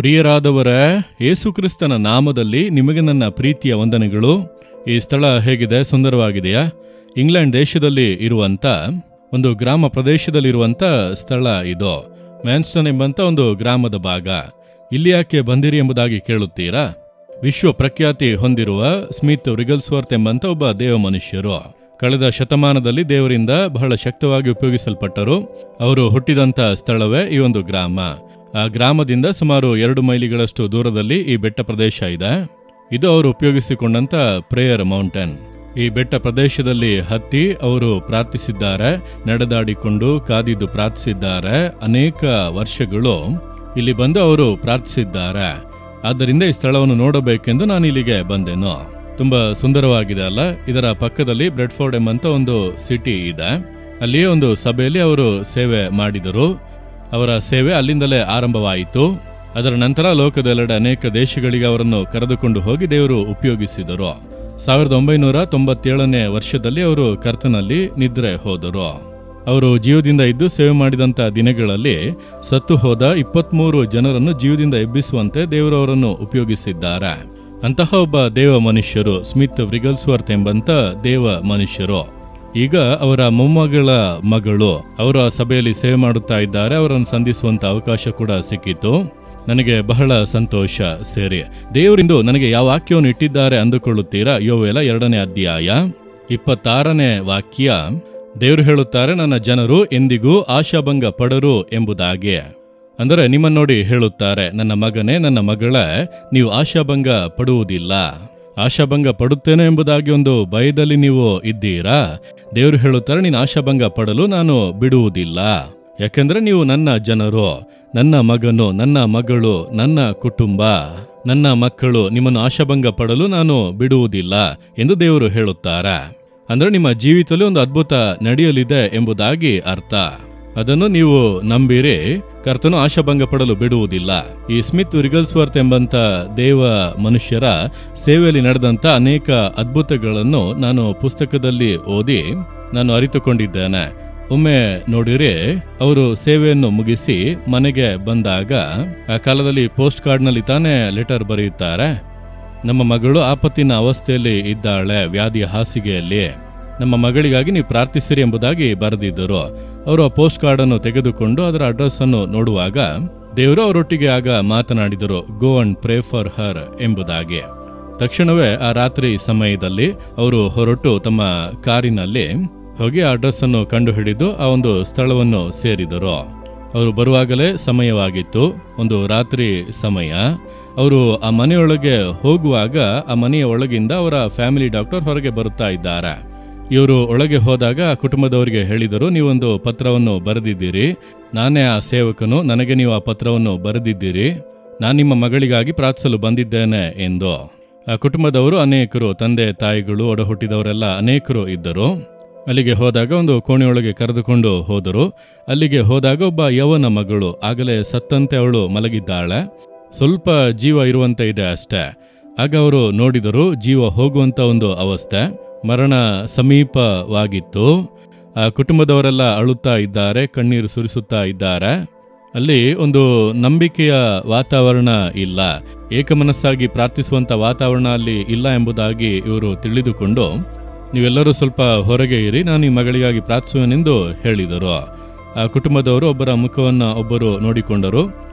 ಪ್ರಿಯರಾದವರೇ, ಯೇಸುಕ್ರಿಸ್ತನ ನಾಮದಲ್ಲಿ ನಿಮಗೆ ನನ್ನ ಪ್ರೀತಿಯ ವಂದನೆಗಳು. ಈ ಸ್ಥಳ ಹೇಗಿದೆ? ಸುಂದರವಾಗಿದೆಯಾ? ಇಂಗ್ಲೆಂಡ್ ದೇಶದಲ್ಲಿ ಇರುವಂಥ ಒಂದು ಗ್ರಾಮ ಪ್ರದೇಶದಲ್ಲಿರುವಂಥ ಸ್ಥಳ ಇದು. ಮ್ಯಾನ್ಸ್ಟನ್ ಎಂಬಂಥ ಒಂದು ಗ್ರಾಮದ ಭಾಗ. ಇಲ್ಲಿ ಯಾಕೆ ಬಂದಿರಿ ಎಂಬುದಾಗಿ ಕೇಳುತ್ತೀರಾ? ವಿಶ್ವ ಪ್ರಖ್ಯಾತಿ ಹೊಂದಿರುವ ಸ್ಮಿತ್ ವಿಗಲ್ಸ್ವರ್ತ್ ಎಂಬಂಥ ಒಬ್ಬ ದೇವ ಮನುಷ್ಯರು ಕಳೆದ ಶತಮಾನದಲ್ಲಿ ದೇವರಿಂದ ಬಹಳ ಶಕ್ತವಾಗಿ ಉಪಯೋಗಿಸಲ್ಪಟ್ಟರು. ಅವರು ಹುಟ್ಟಿದಂಥ ಸ್ಥಳವೇ ಈ ಒಂದು ಗ್ರಾಮ. ಆ ಗ್ರಾಮದಿಂದ ಸುಮಾರು 2 ಮೈಲಿಗಳಷ್ಟು ದೂರದಲ್ಲಿ ಈ ಬೆಟ್ಟ ಪ್ರದೇಶ ಇದೆ. ಇದು ಅವರು ಉಪಯೋಗಿಸಿಕೊಂಡಂತ ಪ್ರೇಯರ್ ಮೌಂಟೇನ್. ಈ ಬೆಟ್ಟ ಪ್ರದೇಶದಲ್ಲಿ ಹತ್ತಿ ಅವರು ಪ್ರಾರ್ಥಿಸಿದ್ದಾರೆ, ನಡೆದಾಡಿಕೊಂಡು ಕಾದಿದ್ದು ಪ್ರಾರ್ಥಿಸಿದ್ದಾರೆ. ಅನೇಕ ವರ್ಷಗಳು ಇಲ್ಲಿ ಬಂದು ಅವರು ಪ್ರಾರ್ಥಿಸಿದ್ದಾರೆ. ಆದ್ದರಿಂದ ಈ ಸ್ಥಳವನ್ನು ನೋಡಬೇಕೆಂದು ನಾನು ಇಲ್ಲಿಗೆ ಬಂದೆನು. ತುಂಬಾ ಸುಂದರವಾಗಿದೆ ಅಲ್ಲ? ಇದರ ಪಕ್ಕದಲ್ಲಿ ಬ್ರೆಡ್ಫೋರ್ಡ್ ಎಂಬಂತ ಒಂದು ಸಿಟಿ ಇದೆ. ಅಲ್ಲಿಯೇ ಒಂದು ಸಭೆಯಲ್ಲಿ ಅವರು ಸೇವೆ ಮಾಡಿದರು. ಅವರ ಸೇವೆ ಅಲ್ಲಿಂದಲೇ ಆರಂಭವಾಯಿತು. ಅದರ ನಂತರ ಲೋಕದೆಲ್ಲೆಡೆ ಅನೇಕ ದೇಶಗಳಿಗೆ ಅವರನ್ನು ಕರೆದುಕೊಂಡು ಹೋಗಿ ದೇವರು ಉಪಯೋಗಿಸಿದರು. 1997ನೇ ವರ್ಷದಲ್ಲಿ ಅವರು ಕರ್ತನಲ್ಲಿ ನಿದ್ರೆ ಹೋದರು. ಅವರು ಜೀವದಿಂದ ಇದ್ದು ಸೇವೆ ಮಾಡಿದಂಥ ದಿನಗಳಲ್ಲಿ ಸತ್ತು ಹೋದ 23 ಜನರನ್ನು ಜೀವದಿಂದ ಎಬ್ಬಿಸುವಂತೆ ದೇವರು ಅವರನ್ನು ಉಪಯೋಗಿಸಿದ್ದಾರೆ. ಅಂತಹ ಒಬ್ಬ ದೇವ ಮನುಷ್ಯರು ಸ್ಮಿತ್ ವಿಗಲ್ಸ್ವರ್ತ್ ಎಂಬಂತ ದೇವ ಮನುಷ್ಯರು. ಈಗ ಅವರ ಮೊಮ್ಮಗಳ ಮಗಳು ಅವರು ಆ ಸಭೆಯಲ್ಲಿ ಸೇವೆ ಮಾಡುತ್ತಾ ಇದ್ದಾರೆ. ಅವರನ್ನು ಸಂಧಿಸುವಂತ ಅವಕಾಶ ಕೂಡ ಸಿಕ್ಕಿತು. ನನಗೆ ಬಹಳ ಸಂತೋಷ. ಸೇರಿ ದೇವರಿಂದು ನನಗೆ ಯಾವ ವಾಕ್ಯವನ್ನು ಇಟ್ಟಿದ್ದಾರೆ ಅಂದುಕೊಳ್ಳುತ್ತೀರಾ? ಯೋವೇಲ 2ನೇ ಅಧ್ಯಾಯ 26ನೇ ವಾಕ್ಯ. ದೇವರು ಹೇಳುತ್ತಾರೆ, ನನ್ನ ಜನರು ಎಂದಿಗೂ ಆಶಾಭಂಗ ಪಡರು ಎಂಬುದಾಗಿ. ಅಂದರೆ ನಿಮ್ಮನ್ನು ನೋಡಿ ಹೇಳುತ್ತಾರೆ, ನನ್ನ ಮಗನೇ, ನನ್ನ ಮಗಳೇ, ನೀವು ಆಶಾಭಂಗ ಪಡುವುದಿಲ್ಲ. ಆಶಾಭಂಗ ಪಡುತ್ತೇನೆ ಎಂಬುದಾಗಿ ಒಂದು ಭಯದಲ್ಲಿ ನೀವು ಇದ್ದೀರಾ? ದೇವರು ಹೇಳುತ್ತಾರೆ, ನೀನು ಆಶಾಭಂಗ ಪಡಲು ನಾನು ಬಿಡುವುದಿಲ್ಲ. ಯಾಕೆಂದ್ರೆ ನೀವು ನನ್ನ ಜನರು, ನನ್ನ ಮಗನು, ನನ್ನ ಮಗಳು, ನನ್ನ ಕುಟುಂಬ, ನನ್ನ ಮಕ್ಕಳು. ನಿಮ್ಮನ್ನು ಆಶಾಭಂಗ ಪಡಲು ನಾನು ಬಿಡುವುದಿಲ್ಲ ಎಂದು ದೇವರು ಹೇಳುತ್ತಾರೆ. ಅಂದ್ರೆ ನಿಮ್ಮ ಜೀವಿತದಲ್ಲಿ ಒಂದು ಅದ್ಭುತ ನಡೆಯಲಿದೆ ಎಂಬುದಾಗಿ ಅರ್ಥ. ಅದನ್ನು ನೀವು ನಂಬಿರಿ. ಕರ್ತನು ಆಶಾಭಂಗ ಪಡಲು ಬಿಡುವುದಿಲ್ಲ. ಈ ಸ್ಮಿತ್ ವಿಗಲ್ಸ್ವರ್ತ್ ಎಂಬಂತ ದೇವ ಮನುಷ್ಯರ ಸೇವೆಯಲ್ಲಿ ನಡೆದಂತ ಅನೇಕ ಅದ್ಭುತಗಳನ್ನು ನಾನು ಪುಸ್ತಕದಲ್ಲಿ ಓದಿ ನಾನು ಅರಿತುಕೊಂಡಿದ್ದೇನೆ. ಒಮ್ಮೆ ನೋಡಿರಿ, ಅವರು ಸೇವೆಯನ್ನು ಮುಗಿಸಿ ಮನೆಗೆ ಬಂದಾಗ ಆ ಕಾಲದಲ್ಲಿ ಪೋಸ್ಟ್ ಕಾರ್ಡ್ನಲ್ಲಿ ತಾನೇ ಲೆಟರ್ ಬರೆಯುತ್ತಾರೆ. ನಮ್ಮ ಮಗಳು ಆಪತ್ತಿನ ಅವಸ್ಥೆಯಲ್ಲಿ ಇದ್ದಾಳೆ, ವ್ಯಾಧಿಯ ಹಾಸಿಗೆಯಲ್ಲಿ. ನಮ್ಮ ಮಗಳಿಗಾಗಿ ನೀವು ಪ್ರಾರ್ಥಿಸಿರಿ ಎಂಬುದಾಗಿ ಬರೆದಿದ್ದರು. ಅವರು ಆ ಪೋಸ್ಟ್ ಕಾರ್ಡ್ ಅನ್ನು ತೆಗೆದುಕೊಂಡು ಅದರ ಅಡ್ರೆಸ್ ಅನ್ನು ನೋಡುವಾಗ ದೇವರು ಅವರೊಟ್ಟಿಗೆ ಆಗ ಮಾತನಾಡಿದರು, go and pray for her ಎಂಬುದಾಗಿ. ತಕ್ಷಣವೇ ಆ ರಾತ್ರಿ ಸಮಯದಲ್ಲಿ ಅವರು ಹೊರಟು ತಮ್ಮ ಕಾರಿನಲ್ಲಿ ಹೋಗಿ ಆ ಅಡ್ರೆಸ್ ಅನ್ನು ಕಂಡು ಹಿಡಿದು ಆ ಒಂದು ಸ್ಥಳವನ್ನು ಸೇರಿದರು. ಅವರು ಬರುವಾಗಲೇ ಸಮಯವಾಗಿತ್ತು, ಒಂದು ರಾತ್ರಿ ಸಮಯ. ಅವರು ಆ ಮನೆಯೊಳಗೆ ಹೋಗುವಾಗ ಆ ಮನೆಯ ಒಳಗಿಂದ ಅವರ ಫ್ಯಾಮಿಲಿ ಡಾಕ್ಟರ್ ಹೊರಗೆ ಬರುತ್ತಾ ಇದ್ದಾರೆ. ಇವರು ಒಳಗೆ ಹೋದಾಗ ಕುಟುಂಬದವರಿಗೆ ಹೇಳಿದರು, ನೀವೊಂದು ಪತ್ರವನ್ನು ಬರೆದಿದ್ದೀರಿ, ನಾನೇ ಆ ಸೇವಕನು, ನನಗೆ ನೀವು ಆ ಪತ್ರವನ್ನು ಬರೆದಿದ್ದೀರಿ, ನಾನು ನಿಮ್ಮ ಮಗಳಿಗಾಗಿ ಪ್ರಾರ್ಥಿಸಲು ಬಂದಿದ್ದೇನೆ ಎಂದು. ಆ ಕುಟುಂಬದವರು ಅನೇಕರು, ತಂದೆ ತಾಯಿಗಳು, ಒಡ ಹುಟ್ಟಿದವರೆಲ್ಲ ಅನೇಕರು ಇದ್ದರು. ಅಲ್ಲಿಗೆ ಹೋದಾಗ ಒಂದು ಕೋಣೆಯೊಳಗೆ ಕರೆದುಕೊಂಡು ಹೋದರು. ಅಲ್ಲಿಗೆ ಹೋದಾಗ ಒಬ್ಬ ಯವನ ಮಗಳು, ಆಗಲೇ ಸತ್ತಂತೆ ಅವಳು ಮಲಗಿದ್ದಾಳೆ, ಸ್ವಲ್ಪ ಜೀವ ಇರುವಂತೆ ಇದೆ ಅಷ್ಟೇ. ಆಗ ಅವರು ನೋಡಿದರು, ಜೀವ ಹೋಗುವಂತ ಒಂದು ಅವಸ್ಥೆ, ಮರಣ ಸಮೀಪವಾಗಿತ್ತು. ಆ ಕುಟುಂಬದವರೆಲ್ಲ ಅಳುತ್ತಾ ಇದ್ದಾರೆ, ಕಣ್ಣೀರು ಸುರಿಸುತ್ತಾ ಇದ್ದಾರೆ. ಅಲ್ಲಿ ಒಂದು ನಂಬಿಕೆಯ ವಾತಾವರಣ ಇಲ್ಲ, ಏಕಮನಸ್ಸಾಗಿ ಪ್ರಾರ್ಥಿಸುವಂತ ವಾತಾವರಣ ಅಲ್ಲಿ ಇಲ್ಲ ಎಂಬುದಾಗಿ ಇವರು ತಿಳಿದುಕೊಂಡು, ನೀವೆಲ್ಲರೂ ಸ್ವಲ್ಪ ಹೊರಗೆ ಇರಿ, ನಾನು ಈ ಮಗಳಿಗಾಗಿ ಪ್ರಾರ್ಥಿಸುವೆನೆಂದು ಹೇಳಿದರು. ಆ ಕುಟುಂಬದವರು ಒಬ್ಬರ ಮುಖವನ್ನು ಒಬ್ಬರು ನೋಡಿಕೊಂಡರು.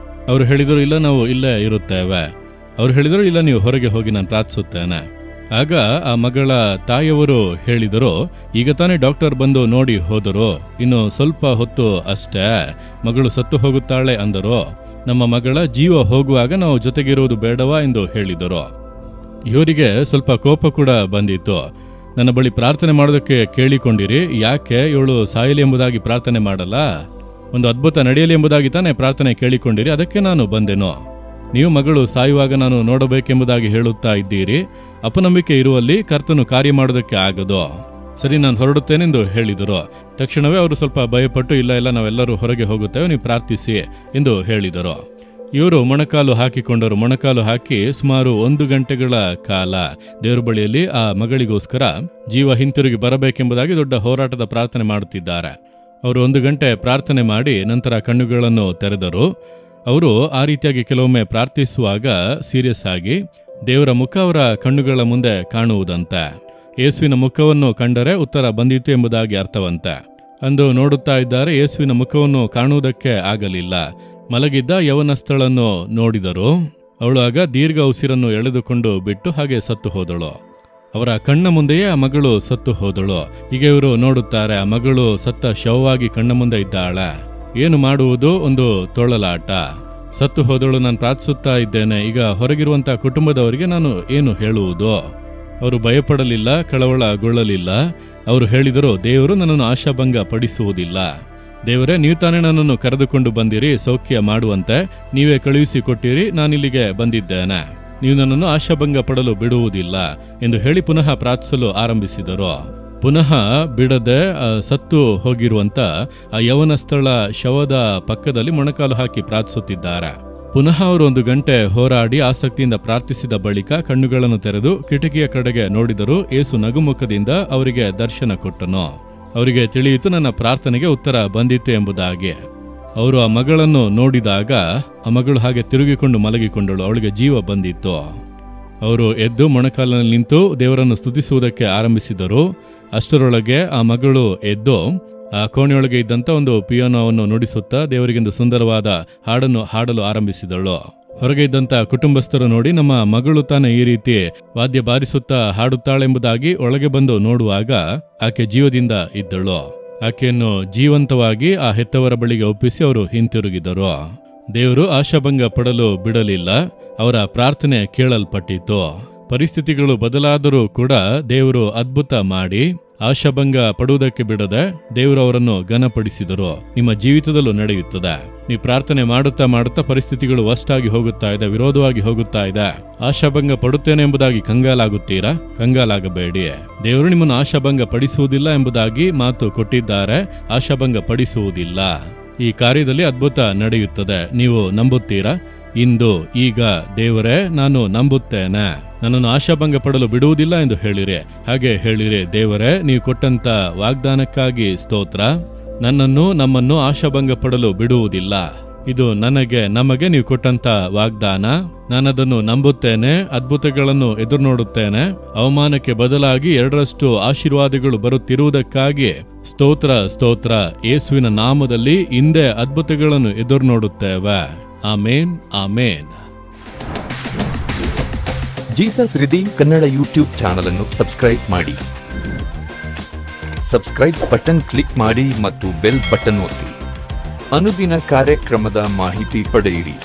ಅವರು ಹೇಳಿದರು, ಇಲ್ಲ, ನಾವು ಇಲ್ಲೇ ಇರುತ್ತೇವೆ. ಅವರು ಹೇಳಿದರು, ಇಲ್ಲ, ನೀವು ಹೊರಗೆ ಹೋಗಿ, ನಾನು ಪ್ರಾರ್ಥಿಸುತ್ತೇನೆ. ಆಗ ಆ ಮಗಳ ತಾಯಿಯವರು ಹೇಳಿದರು, ಈಗ ತಾನೇ ಡಾಕ್ಟರ್ ಬಂದು ನೋಡಿ ಹೋದರು, ಇನ್ನು ಸ್ವಲ್ಪ ಹೊತ್ತು ಅಷ್ಟೇ, ಮಗಳು ಸತ್ತು ಹೋಗುತ್ತಾಳೆ ಅಂದರು. ನಮ್ಮ ಮಗಳ ಜೀವ ಹೋಗುವಾಗ ನಾವು ಜೊತೆಗಿರುವುದು ಬೇಡವಾ ಎಂದು ಹೇಳಿದರು. ಇವರಿಗೆ ಸ್ವಲ್ಪ ಕೋಪ ಕೂಡ ಬಂದಿತ್ತು. ನನ್ನ ಬಳಿ ಪ್ರಾರ್ಥನೆ ಮಾಡೋದಕ್ಕೆ ಕೇಳಿಕೊಂಡಿರಿ, ಯಾಕೆ ಇವಳು ಸಾಯಲಿ ಎಂಬುದಾಗಿ ಪ್ರಾರ್ಥನೆ ಮಾಡಲ್ಲ? ಒಂದು ಅದ್ಭುತ ನಡೆಯಲಿ ಎಂಬುದಾಗಿ ತಾನೇ ಪ್ರಾರ್ಥನೆ ಕೇಳಿಕೊಂಡಿರಿ, ಅದಕ್ಕೆ ನಾನು ಬಂದೆನು. ನೀವು ಮಗಳು ಸಾಯುವಾಗ ನಾನು ನೋಡಬೇಕೆಂಬುದಾಗಿ ಹೇಳುತ್ತಾ ಇದ್ದೀರಿ. ಅಪನಂಬಿಕೆ ಇರುವಲ್ಲಿ ಕರ್ತನು ಕಾರ್ಯ ಮಾಡೋದಕ್ಕೆ ಆಗದು. ಸರಿ, ನಾನು ಹೊರಡುತ್ತೇನೆಂದು ಹೇಳಿದರು. ತಕ್ಷಣವೇ ಅವರು ಸ್ವಲ್ಪ ಭಯಪಟ್ಟು, ಇಲ್ಲ, ನಾವೆಲ್ಲರೂ ಹೊರಗೆ ಹೋಗುತ್ತೇವೆ, ನೀವು ಪ್ರಾರ್ಥಿಸಿ ಎಂದು ಹೇಳಿದರು. ಇವರು ಮೊಣಕಾಲು ಹಾಕಿಕೊಂಡರು. ಮೊಣಕಾಲು ಹಾಕಿ ಸುಮಾರು 1 ಗಂಟೆಗಳ ಕಾಲ ದೇವರ ಬಳಿಯಲ್ಲಿ ಆ ಮಗಳಿಗೋಸ್ಕರ ಜೀವ ಹಿಂತಿರುಗಿ ಬರಬೇಕೆಂಬುದಾಗಿ ದೊಡ್ಡ ಹೋರಾಟದ ಪ್ರಾರ್ಥನೆ ಮಾಡುತ್ತಿದ್ದಾರೆ. ಅವರು 1 ಗಂಟೆ ಪ್ರಾರ್ಥನೆ ಮಾಡಿ ನಂತರ ಕಣ್ಣುಗಳನ್ನು ತೆರೆದರು. ಅವರು ಆ ರೀತಿಯಾಗಿ ಕೆಲವೊಮ್ಮೆ ಪ್ರಾರ್ಥಿಸುವಾಗ ಸೀರಿಯಸ್ ಆಗಿ ದೇವರ ಮುಖ ಅವರ ಕಣ್ಣುಗಳ ಮುಂದೆ ಕಾಣುವುದಂತೆ. ಯೇಸುವಿನ ಮುಖವನ್ನು ಕಂಡರೆ ಉತ್ತರ ಬಂದಿತು ಎಂಬುದಾಗಿ ಅರ್ಥವಂತೆ. ಅಂದು ನೋಡುತ್ತಾ ಇದ್ದಾರೆ, ಯೇಸುವಿನ ಮುಖವನ್ನು ಕಾಣುವುದಕ್ಕೆ ಆಗಲಿಲ್ಲ. ಮಲಗಿದ್ದ ಯವನಸ್ಥಳನ್ನು ನೋಡಿದರು. ಅವಳು ಆಗ ದೀರ್ಘ ಉಸಿರನ್ನು ಎಳೆದುಕೊಂಡು ಬಿಟ್ಟು ಹಾಗೆ ಸತ್ತು ಹೋದಳು. ಅವರ ಕಣ್ಣ ಮುಂದೆಯೇ ಆ ಮಗಳು ಸತ್ತು ಹೋದಳು. ಈಗ ಇವರು ನೋಡುತ್ತಾರೆ, ಆ ಮಗಳು ಸತ್ತ ಶವವಾಗಿ ಕಣ್ಣ ಮುಂದೆ ಇದ್ದಾಳೆ. ಏನು ಮಾಡುವುದು? ಒಂದು ತೊಳಲಾಟ. ಸತ್ತು ಹೋದಳು, ನಾನು ಪ್ರಾರ್ಥಿಸುತ್ತಾ ಇದ್ದೇನೆ, ಈಗ ಹೊರಗಿರುವಂಥ ಕುಟುಂಬದವರಿಗೆ ನಾನು ಏನು ಹೇಳುವುದು? ಅವರು ಭಯಪಡಲಿಲ್ಲ, ಕಳವಳಗೊಳ್ಳಲಿಲ್ಲ. ಅವರು ಹೇಳಿದರು, ದೇವರು ನನ್ನನ್ನು ಆಶಾಭಂಗ ಪಡಿಸುವುದಿಲ್ಲ. ದೇವರೇ, ನೀವು ತಾನೇ ನನ್ನನ್ನು ಕರೆದುಕೊಂಡು ಬಂದಿರಿ, ಸೌಖ್ಯ ಮಾಡುವಂತೆ ನೀವೇ ಕಳುಹಿಸಿಕೊಟ್ಟಿರಿ, ನಾನಿಲ್ಲಿಗೆ ಬಂದಿದ್ದೇನೆ. ನೀವು ನನ್ನನ್ನು ಆಶಾಭಂಗ ಪಡಲು ಬಿಡುವುದಿಲ್ಲ ಎಂದು ಹೇಳಿ ಪುನಃ ಪ್ರಾರ್ಥಿಸಲು ಆರಂಭಿಸಿದರು. ಪುನಃ ಬಿಡದೆ ಸತ್ತು ಹೋಗಿರುವಂತ ಆ ಯವನಸ್ಥಳ ಶವದ ಪಕ್ಕದಲ್ಲಿ ಮೊಣಕಾಲು ಹಾಕಿ ಪ್ರಾರ್ಥಿಸುತ್ತಿದ್ದಾರೆ. ಪುನಃ ಅವರು 1 ಗಂಟೆ ಹೋರಾಡಿ ಆಸಕ್ತಿಯಿಂದ ಪ್ರಾರ್ಥಿಸಿದ ಬಳಿಕ ಕಣ್ಣುಗಳನ್ನು ತೆರೆದು ಕಿಟಕಿಯ ಕಡೆಗೆ ನೋಡಿದರು. ಯೇಸು ನಗುಮುಖದಿಂದ ಅವರಿಗೆ ದರ್ಶನ ಕೊಟ್ಟನು. ಅವರಿಗೆ ತಿಳಿಯಿತು, ನನ್ನ ಪ್ರಾರ್ಥನೆಗೆ ಉತ್ತರ ಬಂದಿತ್ತು ಎಂಬುದಾಗಿ. ಅವರು ಆ ಮಗಳನ್ನು ನೋಡಿದಾಗ ಆ ಮಗಳು ಹಾಗೆ ತಿರುಗಿಕೊಂಡು ಮಲಗಿಕೊಂಡಳು. ಅವಳಿಗೆ ಜೀವ ಬಂದಿತ್ತು. ಅವರು ಎದ್ದು ಮೊಣಕಾಲಿನಲ್ಲಿ ನಿಂತು ದೇವರನ್ನು ಸ್ತುತಿಸುವುದಕ್ಕೆ ಆರಂಭಿಸಿದರು. ಅಷ್ಟರೊಳಗೆ ಆ ಮಗಳು ಎದ್ದು ಆ ಕೋಣೆಯೊಳಗೆ ಇದ್ದಂಥ ಒಂದು ಪಿಯಾನೋವನ್ನು ನುಡಿಸುತ್ತಾ ದೇವರಿಗೆಂದು ಸುಂದರವಾದ ಹಾಡನ್ನು ಹಾಡಲು ಆರಂಭಿಸಿದಳು. ಹೊರಗೆ ಇದ್ದಂಥ ಕುಟುಂಬಸ್ಥರು ನೋಡಿ, ನಮ್ಮ ಮಗಳು ತಾನೇ ಈ ರೀತಿ ವಾದ್ಯ ಬಾರಿಸುತ್ತಾ ಹಾಡುತ್ತಾಳೆಂಬುದಾಗಿ ಒಳಗೆ ಬಂದು ನೋಡುವಾಗ ಆಕೆ ಜೀವದಿಂದ ಇದ್ದಳು. ಆಕೆಯನ್ನು ಜೀವಂತವಾಗಿ ಆ ಹೆತ್ತವರ ಬಳಿಗೆ ಒಪ್ಪಿಸಿ ಅವರು ಹಿಂತಿರುಗಿದರು. ದೇವರು ಆಶಾಭಂಗ ಪಡಲು ಬಿಡಲಿಲ್ಲ. ಅವರ ಪ್ರಾರ್ಥನೆ ಕೇಳಲ್ಪಟ್ಟಿತು. ಪರಿಸ್ಥಿತಿಗಳು ಬದಲಾದರೂ ಕೂಡ ದೇವರು ಅದ್ಭುತ ಮಾಡಿ ಆಶಾಭಂಗ ಪಡುವುದಕ್ಕೆ ಬಿಡದೆ ದೇವರು ಅವರನ್ನು ಘನಪಡಿಸಿದರು. ನಿಮ್ಮ ಜೀವಿತದಲ್ಲೂ ನಡೆಯುತ್ತದೆ. ನೀವು ಪ್ರಾರ್ಥನೆ ಮಾಡುತ್ತಾ ಮಾಡುತ್ತಾ ಪರಿಸ್ಥಿತಿಗಳು ವರ್ಸ್ಟ್ ಹೋಗುತ್ತಾ ಇದೆ, ವಿರೋಧವಾಗಿ ಹೋಗುತ್ತಾ ಇದೆ. ಆಶಾಭಂಗ ಪಡುತ್ತೇನೆ ಎಂಬುದಾಗಿ ಕಂಗಾಲಾಗುತ್ತೀರಾ? ಕಂಗಾಲಾಗಬೇಡಿ. ದೇವರು ನಿಮ್ಮನ್ನು ಆಶಾಭಂಗ ಪಡಿಸುವುದಿಲ್ಲ ಎಂಬುದಾಗಿ ಮಾತು ಕೊಟ್ಟಿದ್ದಾರೆ. ಆಶಾಭಂಗ ಪಡಿಸುವುದಿಲ್ಲ. ಈ ಕಾರ್ಯದಲ್ಲಿ ಅದ್ಭುತ ನಡೆಯುತ್ತದೆ. ನೀವು ನಂಬುತ್ತೀರಾ? ಇಂದು ಈಗ ದೇವರೇ, ನಾನು ನಂಬುತ್ತೇನೆ, ನನ್ನನ್ನು ಆಶಾಭಂಗ ಪಡಲು ಬಿಡುವುದಿಲ್ಲ ಎಂದು ಹೇಳಿರಿ. ಹಾಗೆ ಹೇಳಿರಿ, ದೇವರೇ, ನೀವು ಕೊಟ್ಟಂತ ವಾಗ್ದಾನಕ್ಕಾಗಿ ಸ್ತೋತ್ರ. ನನ್ನನ್ನು ನಮ್ಮನ್ನು ಆಶಾಭಂಗ ಪಡಲು ಬಿಡುವುದಿಲ್ಲ. ಇದು ನಮಗೆ ನೀವು ಕೊಟ್ಟಂತ ವಾಗ್ದಾನ. ನಾನದನ್ನು ನಂಬುತ್ತೇನೆ. ಅದ್ಭುತಗಳನ್ನು ಎದುರು ನೋಡುತ್ತೇನೆ. ಅವಮಾನಕ್ಕೆ ಬದಲಾಗಿ 2ರಷ್ಟು ಆಶೀರ್ವಾದಗಳು ಬರುತ್ತಿರುವುದಕ್ಕಾಗಿ ಸ್ತೋತ್ರ, ಸ್ತೋತ್ರ. ಯೇಸುವಿನ ನಾಮದಲ್ಲಿ ಹಿಂದೆ ಅದ್ಭುತಗಳನ್ನು ಎದುರು ನೋಡುತ್ತೇವೆ. ಆಮೇನ್, ಆಮೇನ್. ಜೀಸಸ್ ರಿದೀಮ್ ಕನ್ನಡ ಯೂಟ್ಯೂಬ್ ಚಾನಲ್ ಅನ್ನು ಸಬ್ಸ್ಕ್ರೈಬ್ ಮಾಡಿ. ಸಬ್ಸ್ಕ್ರೈಬ್ ಬಟನ್ ಕ್ಲಿಕ್ ಮಾಡಿ ಮತ್ತು ಬೆಲ್ ಬಟನ್ ಒತ್ತಿ. ಅನುದಿನ ಕಾರ್ಯಕ್ರಮದ ಮಾಹಿತಿ ಪಡೆಯಿರಿ.